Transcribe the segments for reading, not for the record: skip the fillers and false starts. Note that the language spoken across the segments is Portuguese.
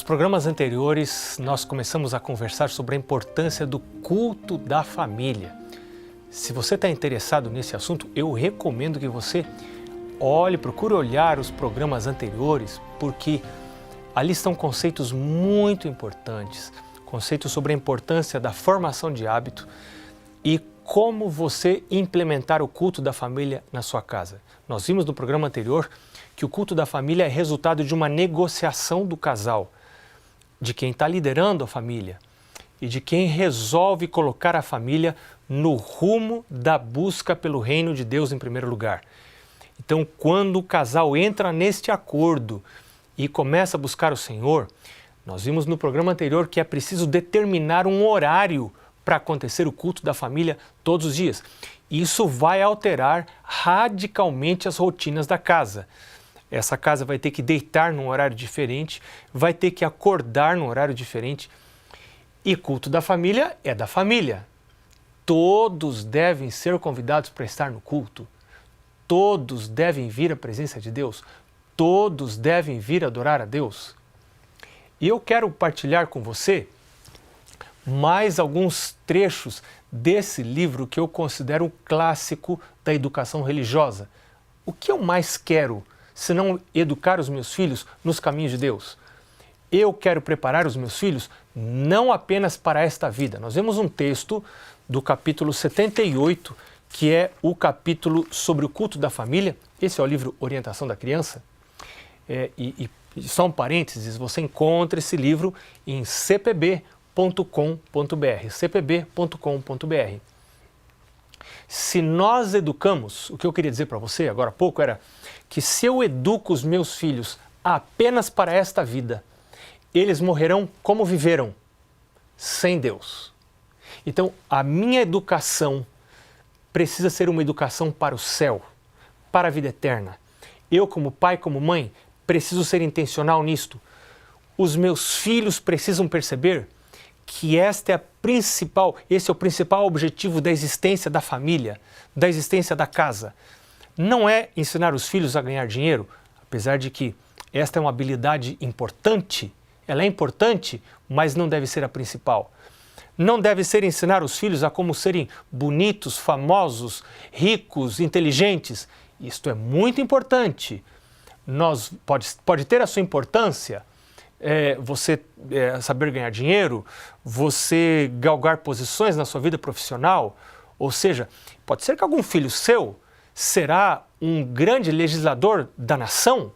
Nos programas anteriores, nós começamos a conversar sobre a importância do culto da família. Se você está interessado nesse assunto, eu recomendo que você procure olhar os programas anteriores, porque ali estão conceitos muito importantes, conceitos sobre a importância da formação de hábito e como você implementar o culto da família na sua casa. Nós vimos no programa anterior que o culto da família é resultado de uma negociação do casal, de quem está liderando a família e de quem resolve colocar a família no rumo da busca pelo reino de Deus em primeiro lugar. Então, quando o casal entra neste acordo e começa a buscar o Senhor, nós vimos no programa anterior que é preciso determinar um horário para acontecer o culto da família todos os dias. Isso vai alterar radicalmente as rotinas da casa. Essa casa vai ter que deitar num horário diferente, vai ter que acordar num horário diferente. E culto da família é da família. Todos devem ser convidados para estar no culto. Todos devem vir à presença de Deus. Todos devem vir adorar a Deus. E eu quero partilhar com você mais alguns trechos desse livro que eu considero um clássico da educação religiosa. O que eu mais quero, se não educar os meus filhos nos caminhos de Deus? Eu quero preparar os meus filhos não apenas para esta vida. Nós vemos um texto do capítulo 78, que é o capítulo sobre o culto da família. Esse é o livro Orientação da Criança. Só um parênteses, você encontra esse livro em cpb.com.br, cpb.com.br. Se nós educamos, o que eu queria dizer para você agora há pouco era que se eu educo os meus filhos apenas para esta vida, eles morrerão como viveram, sem Deus. Então, a minha educação precisa ser uma educação para o céu, para a vida eterna. Eu, como pai, como mãe, preciso ser intencional nisto. Os meus filhos precisam perceber que esse é o principal objetivo da existência da família, da existência da casa. Não é ensinar os filhos a ganhar dinheiro, apesar de que esta é uma habilidade importante, ela é importante, mas não deve ser a principal. Não deve ser ensinar os filhos a como serem bonitos, famosos, ricos, inteligentes. Isto é muito importante. Pode ter a sua importância, você saber ganhar dinheiro, você galgar posições na sua vida profissional, ou seja, pode ser que algum filho seu será um grande legislador da nação,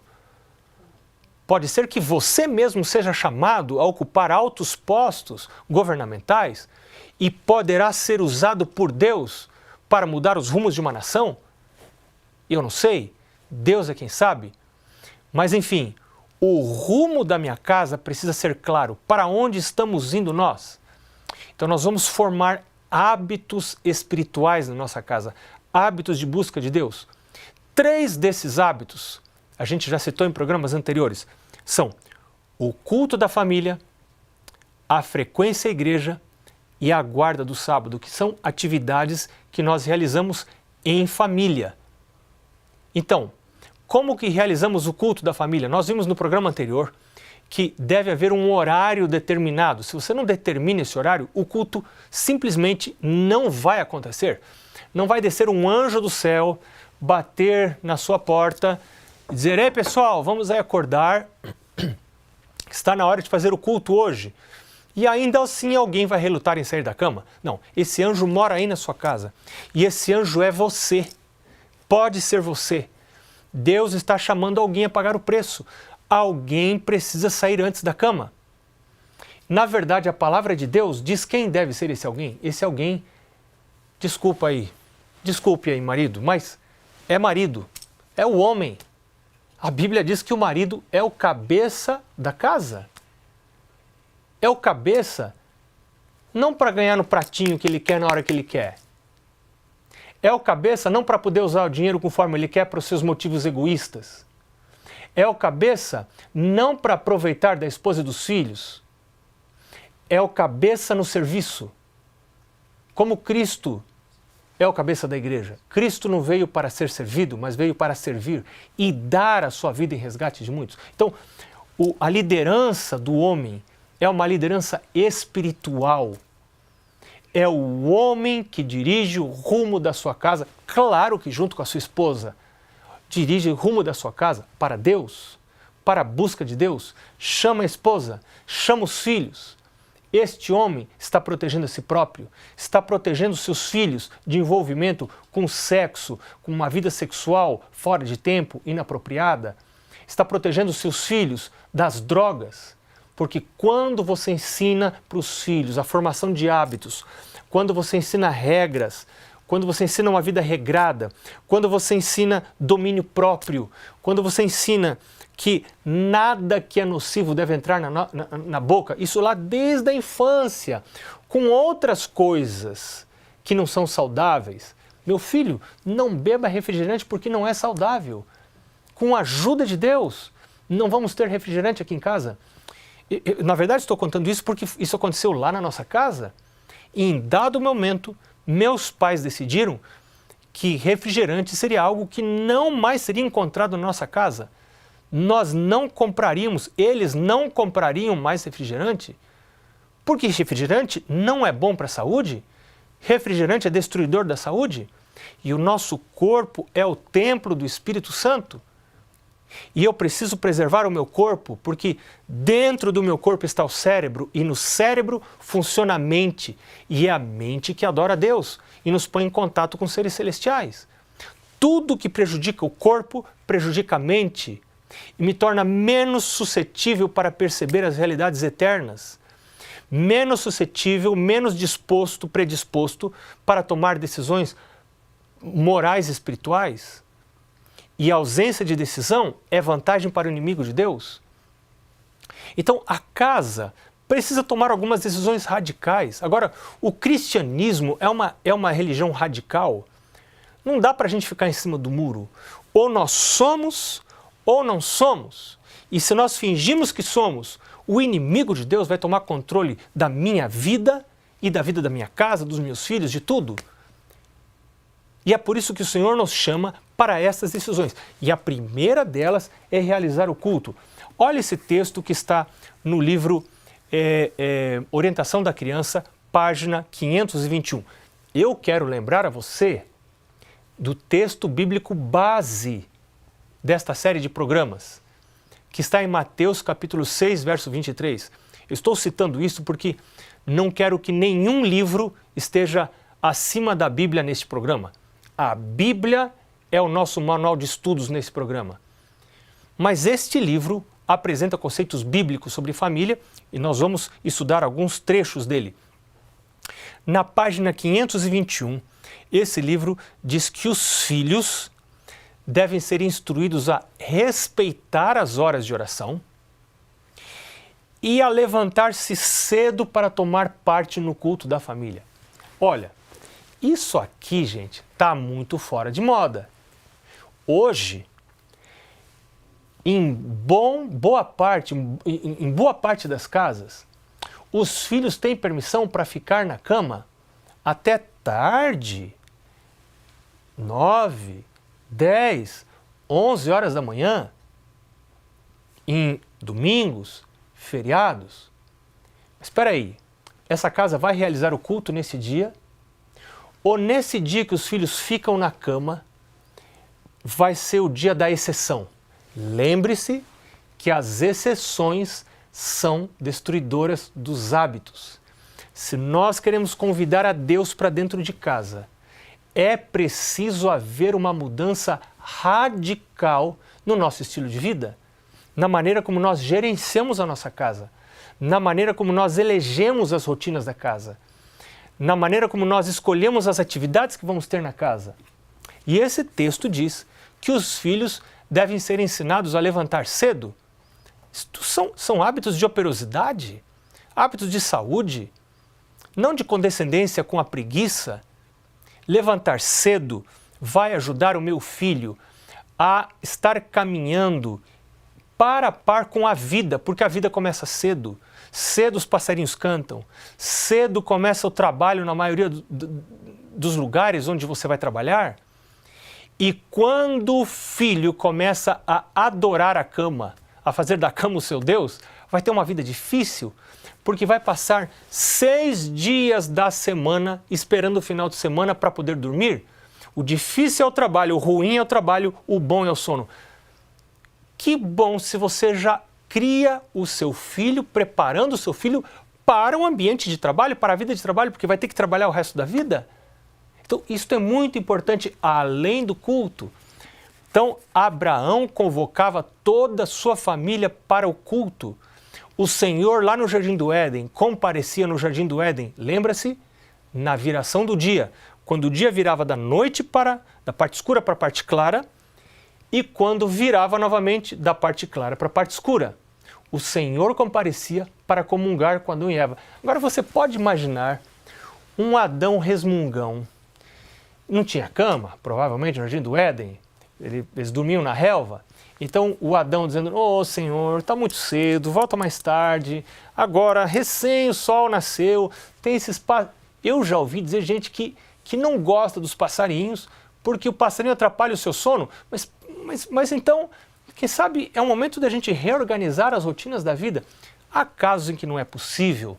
pode ser que você mesmo seja chamado a ocupar altos postos governamentais e poderá ser usado por Deus para mudar os rumos de uma nação. Eu não sei, Deus é quem sabe, mas enfim, o rumo da minha casa precisa ser claro. Para onde estamos indo nós? Então nós vamos formar hábitos espirituais na nossa casa, hábitos de busca de Deus. 3 desses hábitos, a gente já citou em programas anteriores, são o culto da família, a frequência à igreja e a guarda do sábado, que são atividades que nós realizamos em família. Então, como que realizamos o culto da família? Nós vimos no programa anterior que deve haver um horário determinado. Se você não determina esse horário, o culto simplesmente não vai acontecer. Não vai descer um anjo do céu, bater na sua porta e dizer: ei pessoal, vamos aí acordar, está na hora de fazer o culto hoje. E ainda assim alguém vai relutar em sair da cama? Não, esse anjo mora aí na sua casa e esse anjo é você, pode ser você. Deus está chamando alguém a pagar o preço. Alguém precisa sair antes da cama. Na verdade, a palavra de Deus diz quem deve ser esse alguém. Esse alguém, desculpe aí, marido, mas é marido, é o homem. A Bíblia diz que o marido é o cabeça da casa. É o cabeça, não para ganhar no pratinho que ele quer na hora que ele quer. É o cabeça não para poder usar o dinheiro conforme ele quer para os seus motivos egoístas. É o cabeça não para aproveitar da esposa e dos filhos. É o cabeça no serviço. Como Cristo é o cabeça da igreja. Cristo não veio para ser servido, mas veio para servir e dar a sua vida em resgate de muitos. Então, a liderança do homem é uma liderança espiritual. É o homem que dirige o rumo da sua casa, claro que junto com a sua esposa, dirige o rumo da sua casa para Deus, para a busca de Deus, chama a esposa, chama os filhos. Este homem está protegendo a si próprio, está protegendo seus filhos de envolvimento com sexo, com uma vida sexual fora de tempo, inapropriada, está protegendo seus filhos das drogas. Porque quando você ensina para os filhos a formação de hábitos, quando você ensina regras, quando você ensina uma vida regrada, quando você ensina domínio próprio, quando você ensina que nada que é nocivo deve entrar na boca, isso lá desde a infância, com outras coisas que não são saudáveis. Meu filho, não beba refrigerante porque não é saudável. Com a ajuda de Deus, não vamos ter refrigerante aqui em casa. Na verdade, estou contando isso porque isso aconteceu lá na nossa casa. E em dado momento, meus pais decidiram que refrigerante seria algo que não mais seria encontrado na nossa casa. Nós não compraríamos, eles não comprariam mais refrigerante, porque refrigerante não é bom para a saúde, refrigerante é destruidor da saúde, e o nosso corpo é o templo do Espírito Santo. E eu preciso preservar o meu corpo, porque dentro do meu corpo está o cérebro, e no cérebro funciona a mente, e é a mente que adora a Deus e nos põe em contato com seres celestiais. Tudo que prejudica o corpo prejudica a mente e me torna menos suscetível para perceber as realidades eternas, menos suscetível, menos disposto, predisposto para tomar decisões morais e espirituais. E a ausência de decisão é vantagem para o inimigo de Deus. Então, a casa precisa tomar algumas decisões radicais. Agora, o cristianismo é uma religião radical. Não dá para a gente ficar em cima do muro. Ou nós somos, ou não somos. E se nós fingimos que somos, o inimigo de Deus vai tomar controle da minha vida e da vida da minha casa, dos meus filhos, de tudo. E é por isso que o Senhor nos chama para essas decisões. E a primeira delas é realizar o culto. Olha esse texto que está no livro Orientação da Criança, página 521. Eu quero lembrar a você do texto bíblico base desta série de programas, que está em Mateus capítulo 6, verso 23. Eu estou citando isso porque não quero que nenhum livro esteja acima da Bíblia neste programa. A Bíblia é o nosso manual de estudos nesse programa. Mas este livro apresenta conceitos bíblicos sobre família e nós vamos estudar alguns trechos dele. Na página 521, esse livro diz que os filhos devem ser instruídos a respeitar as horas de oração e a levantar-se cedo para tomar parte no culto da família. Olha, isso aqui, gente, está muito fora de moda. Hoje, em boa parte das casas, os filhos têm permissão para ficar na cama até tarde, 9, 10, 11 horas da manhã, em domingos, feriados. Mas espera aí, essa casa vai realizar o culto nesse dia? Ou nesse dia que os filhos ficam na cama, vai ser o dia da exceção? Lembre-se que as exceções são destruidoras dos hábitos. Se nós queremos convidar a Deus para dentro de casa, é preciso haver uma mudança radical no nosso estilo de vida, na maneira como nós gerenciamos a nossa casa, na maneira como nós elegemos as rotinas da casa, na maneira como nós escolhemos as atividades que vamos ter na casa. E esse texto diz que os filhos devem ser ensinados a levantar cedo. São hábitos de operosidade, hábitos de saúde, não de condescendência com a preguiça. Levantar cedo vai ajudar o meu filho a estar caminhando par a par com a vida, porque a vida começa cedo. Cedo os passarinhos cantam, cedo começa o trabalho na maioria dos lugares onde você vai trabalhar. E quando o filho começa a adorar a cama, a fazer da cama o seu Deus, vai ter uma vida difícil, porque vai passar 6 dias da semana esperando o final de semana para poder dormir. O difícil é o trabalho, o ruim é o trabalho, o bom é o sono. Que bom se você já cria o seu filho, preparando o seu filho para o ambiente de trabalho, para a vida de trabalho, porque vai ter que trabalhar o resto da vida. Então, isso é muito importante, além do culto. Então, Abraão convocava toda a sua família para o culto. O Senhor, lá no Jardim do Éden, comparecia no Jardim do Éden, lembra-se? Na viração do dia, quando o dia virava da parte escura para a parte clara, e quando virava novamente da parte clara para a parte escura. O Senhor comparecia para comungar com Adão e Eva. Agora você pode imaginar um Adão resmungão. Não tinha cama, provavelmente, no Jardim do Éden. Eles dormiam na relva. Então o Adão dizendo, Senhor, está muito cedo, volta mais tarde, agora recém o sol nasceu, tem esses Eu já ouvi dizer gente que não gosta dos passarinhos, porque o passarinho atrapalha o seu sono, mas então, quem sabe é um momento da gente reorganizar as rotinas da vida. Há casos em que não é possível.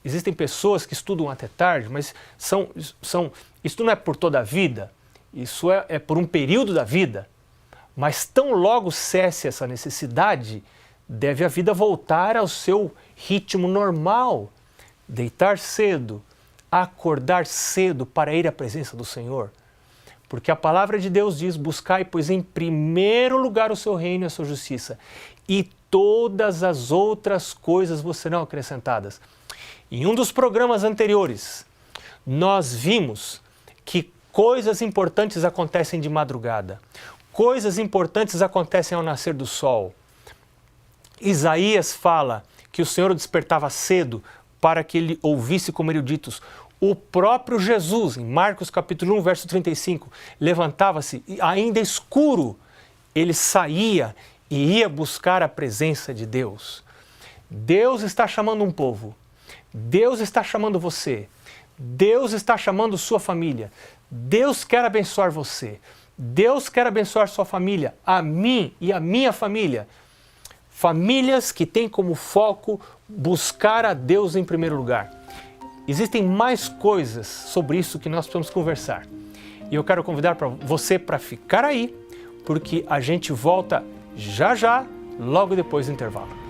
Existem pessoas que estudam até tarde, mas isso não é por toda a vida, isso é por um período da vida. Mas tão logo cesse essa necessidade, deve a vida voltar ao seu ritmo normal. Deitar cedo, acordar cedo para ir à presença do Senhor. Porque a palavra de Deus diz, buscai, pois em primeiro lugar o seu reino e a sua justiça, e todas as outras coisas vos serão acrescentadas. Em um dos programas anteriores, nós vimos que coisas importantes acontecem de madrugada. Coisas importantes acontecem ao nascer do sol. Isaías fala que o Senhor o despertava cedo para que ele ouvisse como eruditos. O próprio Jesus, em Marcos capítulo 1, verso 35, levantava-se e ainda escuro, ele saía e ia buscar a presença de Deus. Deus está chamando um povo. Deus está chamando você. Deus está chamando sua família. Deus quer abençoar você. Deus quer abençoar sua família, a mim e a minha família. Famílias que têm como foco buscar a Deus em primeiro lugar. Existem mais coisas sobre isso que nós precisamos conversar. E eu quero convidar você para ficar aí, porque a gente volta já já, logo depois do intervalo.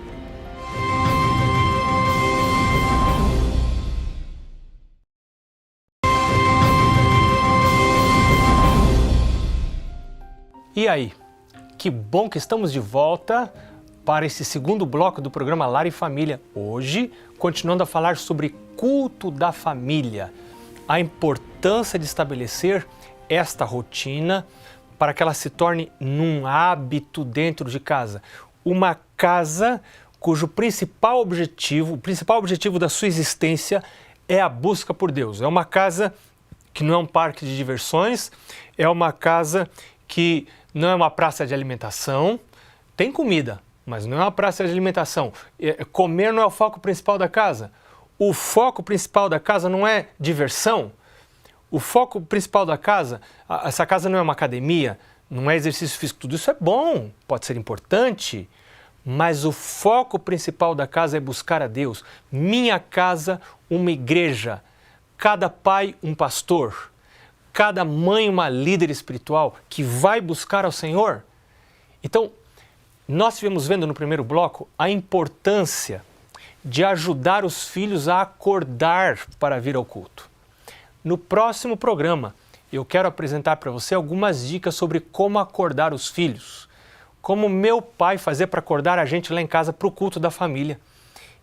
E aí, que bom que estamos de volta para esse segundo bloco do programa Lar e Família. Hoje, continuando a falar sobre culto da família, a importância de estabelecer esta rotina para que ela se torne num hábito dentro de casa. Uma casa cujo principal objetivo da sua existência é a busca por Deus. É uma casa que não é um parque de diversões, é uma casa que não é uma praça de alimentação, tem comida, mas não é uma praça de alimentação. Comer não é o foco principal da casa. O foco principal da casa não é diversão. O foco principal da casa, essa casa não é uma academia, não é exercício físico, tudo isso é bom, pode ser importante, mas o foco principal da casa é buscar a Deus. Minha casa, uma igreja, cada pai um pastor, cada mãe uma líder espiritual que vai buscar ao Senhor. Então, nós estivemos vendo no primeiro bloco a importância de ajudar os filhos a acordar para vir ao culto. No próximo programa, eu quero apresentar para você algumas dicas sobre como acordar os filhos. Como meu pai fazia para acordar a gente lá em casa para o culto da família.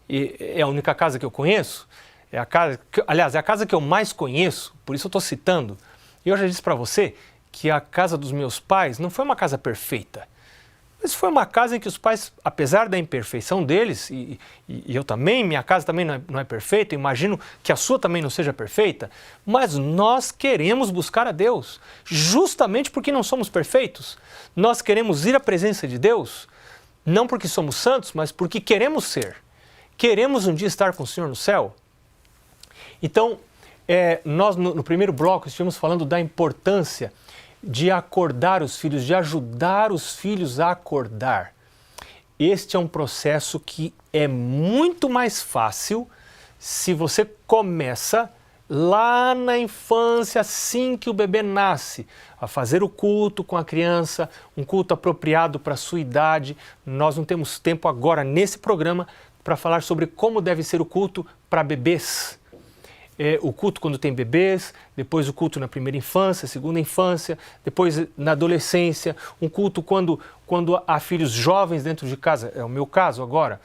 E é a única casa que eu conheço, é a casa que eu mais conheço, por isso eu estou citando. E eu já disse para você que a casa dos meus pais não foi uma casa perfeita. Mas foi uma casa em que os pais, apesar da imperfeição deles, e eu também, minha casa também não é perfeita, imagino que a sua também não seja perfeita, mas nós queremos buscar a Deus, justamente porque não somos perfeitos. Nós queremos ir à presença de Deus, não porque somos santos, mas porque queremos ser. Queremos um dia estar com o Senhor no céu. Então, nós no primeiro bloco estivemos falando da importância de acordar os filhos, de ajudar os filhos a acordar. este é um processo que é muito mais fácil se você começa lá na infância, assim que o bebê nasce, a fazer o culto com a criança, um culto apropriado para a sua idade. Nós não temos tempo agora nesse programa para falar sobre como deve ser o culto para bebês. O culto quando tem bebês, depois o culto na primeira infância, segunda infância, depois na adolescência, um culto quando há filhos jovens dentro de casa. É o meu caso agora.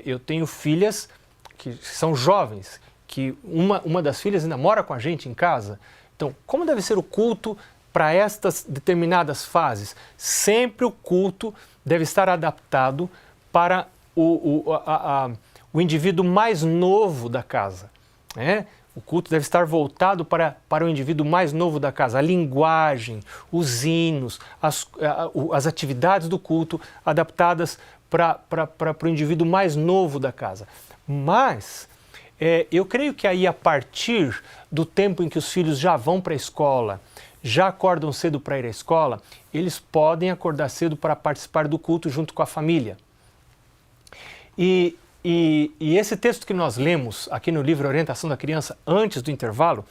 Eu tenho filhas que são jovens, que uma das filhas ainda mora com a gente em casa. Então, como deve ser o culto para estas determinadas fases? Sempre o culto deve estar adaptado para o indivíduo mais novo da casa. O culto deve estar voltado para o indivíduo mais novo da casa. A linguagem, os hinos, as atividades do culto adaptadas para o indivíduo mais novo da casa. Mas eu creio que aí, a partir do tempo em que os filhos já vão para a escola, já acordam cedo para ir à escola, eles podem acordar cedo para participar do culto junto com a família. E esse texto que nós lemos aqui no livro Orientação da Criança, antes do intervalo,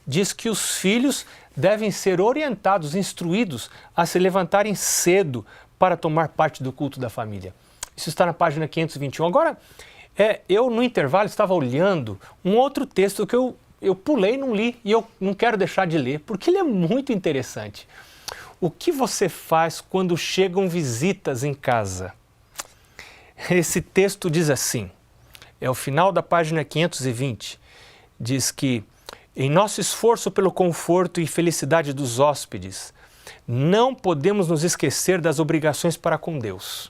diz que os filhos devem ser orientados, instruídos a se levantarem cedo para tomar parte do culto da família. Isso está na página 521. Agora, eu no intervalo estava olhando um outro texto que eu pulei e não li, e eu não quero deixar de ler, porque ele é muito interessante. O que você faz quando chegam visitas em casa? Esse texto diz assim, é o final da página 520, diz que em nosso esforço pelo conforto e felicidade dos hóspedes, não podemos nos esquecer das obrigações para com Deus.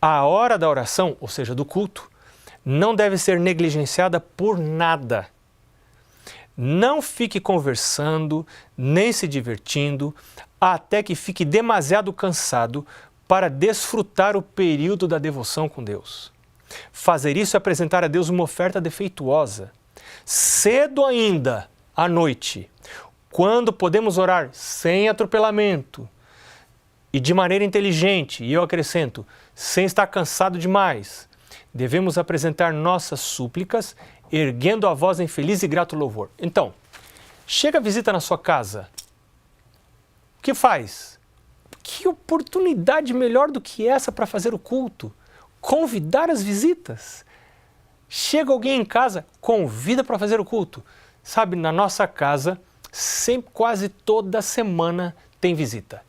A hora da oração, ou seja, do culto, não deve ser negligenciada por nada. Não fique conversando, nem se divertindo, até que fique demasiado cansado para desfrutar o período da devoção com Deus. Fazer isso é apresentar a Deus uma oferta defeituosa. Cedo ainda, à noite, quando podemos orar sem atropelamento e de maneira inteligente, e eu acrescento, sem estar cansado demais, devemos apresentar nossas súplicas, erguendo a voz em feliz e grato louvor. Então, chega a visita na sua casa. O que faz? Que oportunidade melhor do que essa para fazer o culto? Convidar as visitas. Chega alguém em casa, convida para fazer o culto. Sabe, na nossa casa, sempre, quase toda semana tem visita.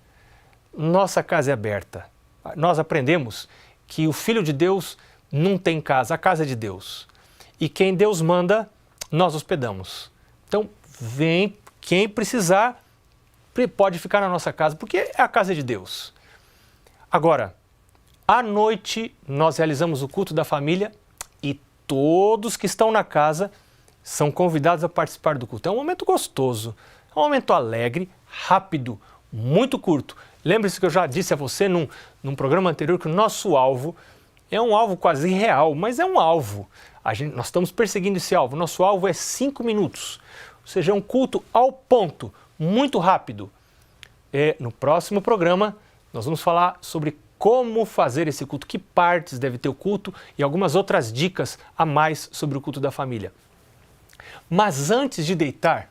Nossa casa é aberta. Nós aprendemos que o Filho de Deus não tem casa, a casa é de Deus. E quem Deus manda, nós hospedamos. Então, vem, quem precisar, pode ficar na nossa casa, porque é a casa de Deus. Agora, à noite, nós realizamos o culto da família e todos que estão na casa são convidados a participar do culto. É um momento gostoso, é um momento alegre, rápido, muito curto. Lembre-se que eu já disse a você num programa anterior que o nosso alvo é um alvo quase irreal, mas é um alvo. Nós estamos perseguindo esse alvo. Nosso alvo é 5 minutos, ou seja, é um culto ao ponto, muito rápido. No próximo programa, nós vamos falar sobre como fazer esse culto, que partes deve ter o culto e algumas outras dicas a mais sobre o culto da família. Mas antes de deitar,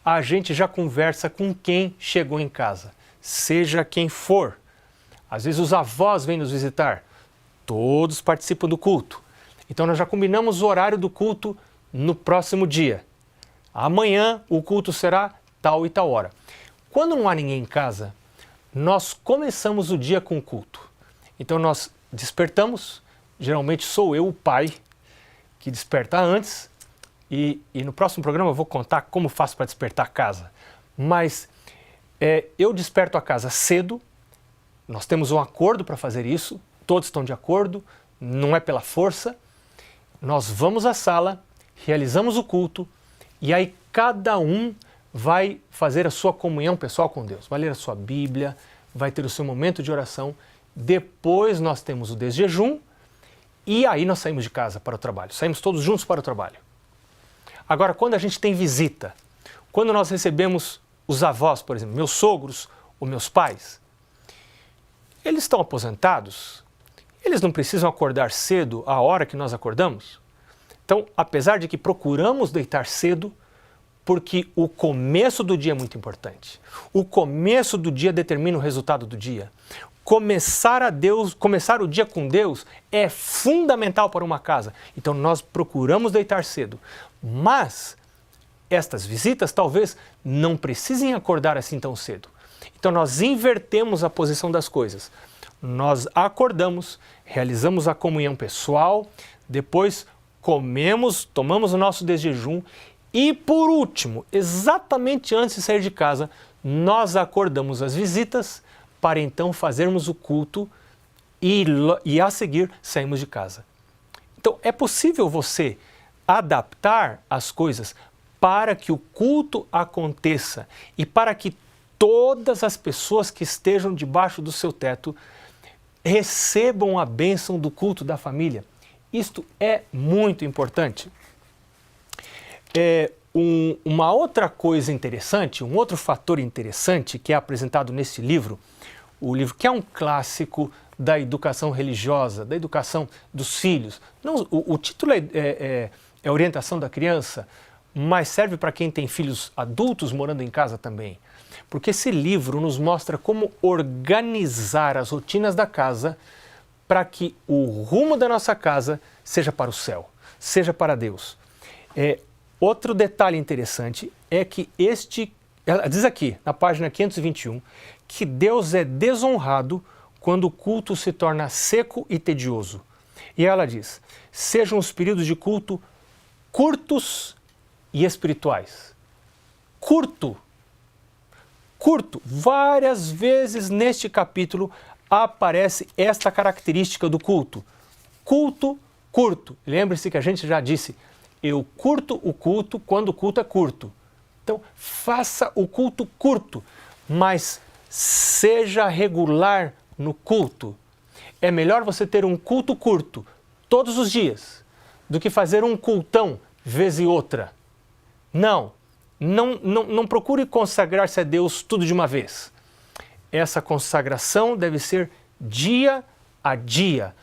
a gente já conversa com quem chegou em casa, seja quem for. Às vezes os avós vêm nos visitar, todos participam do culto. Então nós já combinamos o horário do culto no próximo dia. Amanhã o culto será tal e tal hora. Quando não há ninguém em casa, nós começamos o dia com o culto. Então nós despertamos, geralmente sou eu, o pai, que desperta antes, e no próximo programa eu vou contar como faço para despertar a casa. Mas eu desperto a casa cedo, nós temos um acordo para fazer isso, todos estão de acordo, não é pela força. Nós vamos à sala, realizamos o culto, e aí cada um vai fazer a sua comunhão pessoal com Deus, vai ler a sua Bíblia, vai ter o seu momento de oração, depois nós temos o desjejum e aí nós saímos de casa para o trabalho, saímos todos juntos para o trabalho. Agora, quando a gente tem visita, quando nós recebemos os avós, por exemplo, meus sogros ou meus pais, eles estão aposentados, eles não precisam acordar cedo a hora que nós acordamos? Então, apesar de que procuramos deitar cedo, porque o começo do dia é muito importante. O começo do dia determina o resultado do dia. Começar o dia com Deus é fundamental para uma casa. Então nós procuramos deitar cedo. Mas estas visitas talvez não precisem acordar assim tão cedo. Então nós invertemos a posição das coisas. Nós acordamos, realizamos a comunhão pessoal, depois comemos, tomamos o nosso desjejum e, por último, exatamente antes de sair de casa, nós acordamos as visitas para então fazermos o culto e a seguir saímos de casa. Então é possível você adaptar as coisas para que o culto aconteça e para que todas as pessoas que estejam debaixo do seu teto recebam a bênção do culto da família. Isto é muito importante. Uma outra coisa interessante, um outro fator interessante que é apresentado nesse livro, o livro que é um clássico da educação religiosa, da educação dos filhos. Não, o título é Orientação da Criança, mas serve para quem tem filhos adultos morando em casa também. Porque esse livro nos mostra como organizar as rotinas da casa para que o rumo da nossa casa seja para o céu, seja para Deus. Outro detalhe interessante é que ela diz aqui, na página 521, que Deus é desonrado quando o culto se torna seco e tedioso. E ela diz, sejam os períodos de culto curtos e espirituais. Curto. Várias vezes neste capítulo aparece esta característica do culto. Culto curto. Lembre-se que a gente já disse, eu curto o culto quando o culto é curto. Então, faça o culto curto, mas seja regular no culto. É melhor você ter um culto curto todos os dias do que fazer um cultão vez e outra. Não procure consagrar-se a Deus tudo de uma vez. Essa consagração deve ser dia a dia,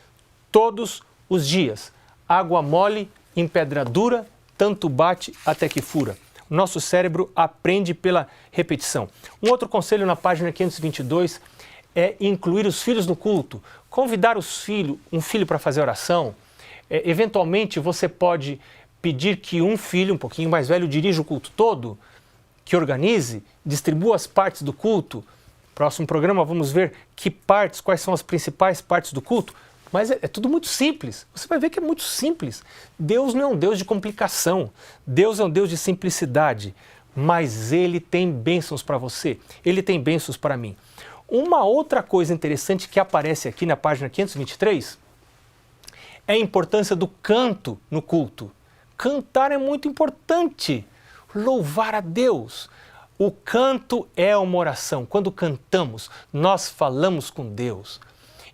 todos os dias. Água mole em pedra dura, tanto bate até que fura. O nosso cérebro aprende pela repetição. Um outro conselho na página 522 é incluir os filhos no culto. Convidar um filho para fazer oração. Eventualmente você pode pedir que um filho, um pouquinho mais velho, dirija o culto todo, que organize, distribua as partes do culto. Próximo programa vamos ver quais são as principais partes do culto. Mas é tudo muito simples. Você vai ver que é muito simples. Deus não é um Deus de complicação. Deus é um Deus de simplicidade. Mas Ele tem bênçãos para você. Ele tem bênçãos para mim. Uma outra coisa interessante que aparece aqui na página 523 é a importância do canto no culto. Cantar é muito importante. Louvar a Deus. O canto é uma oração. Quando cantamos, nós falamos com Deus.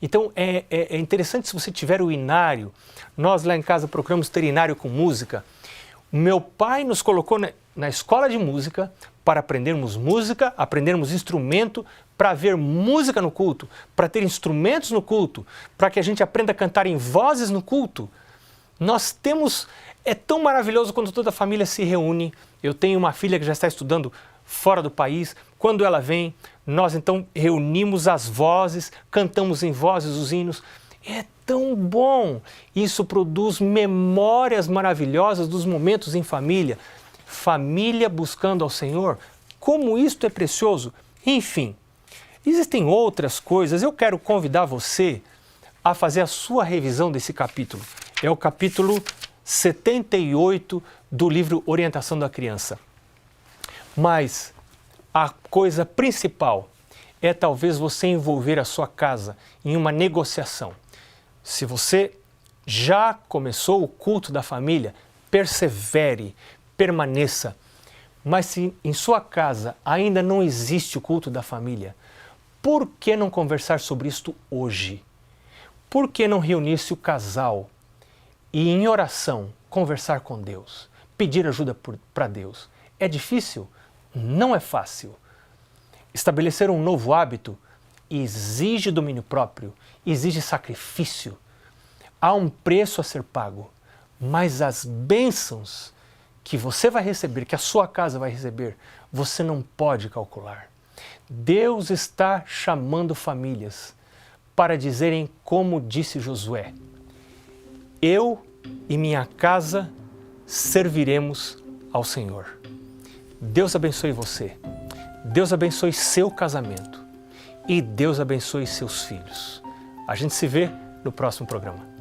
Então é interessante se você tiver o inário. Nós lá em casa procuramos ter inário com música. Meu pai nos colocou na escola de música para aprendermos música, aprendermos instrumento, para ver música no culto, para ter instrumentos no culto, para que a gente aprenda a cantar em vozes no culto. É tão maravilhoso quando toda a família se reúne. Eu tenho uma filha que já está estudando fora do país. Quando ela vem, nós então reunimos as vozes, cantamos em vozes os hinos. É tão bom! Isso produz memórias maravilhosas dos momentos em família. Família buscando ao Senhor. Como isto é precioso! Enfim, existem outras coisas. Eu quero convidar você a fazer a sua revisão desse capítulo. É o capítulo 78 do livro Orientação da Criança. Mas a coisa principal é talvez você envolver a sua casa em uma negociação. Se você já começou o culto da família, persevere, permaneça. Mas se em sua casa ainda não existe o culto da família, por que não conversar sobre isto hoje? Por que não reunir-se o casal e em oração conversar com Deus, pedir ajuda para Deus? É difícil? Não é fácil. Estabelecer um novo hábito exige domínio próprio, exige sacrifício. há um preço a ser pago, mas as bênçãos que você vai receber, que a sua casa vai receber, você não pode calcular. Deus está chamando famílias para dizerem como disse Josué: eu e minha casa serviremos ao Senhor. Deus abençoe você, Deus abençoe seu casamento e Deus abençoe seus filhos. A gente se vê no próximo programa.